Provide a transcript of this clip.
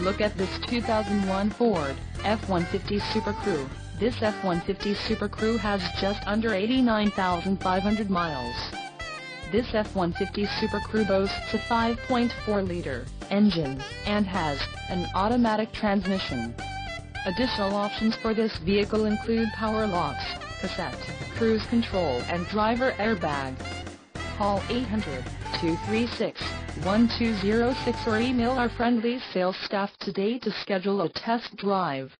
look at this 2001 Ford F-150 Super Crew. This F-150 Super Crew has just under 89,500 miles. This F-150 Super Crew boasts a 5.4-liter engine, and has an automatic transmission. Additional options for this vehicle include power locks, cassette, cruise control and driver airbag. Call 800-236-1206 or email our friendly sales staff today to schedule a test drive.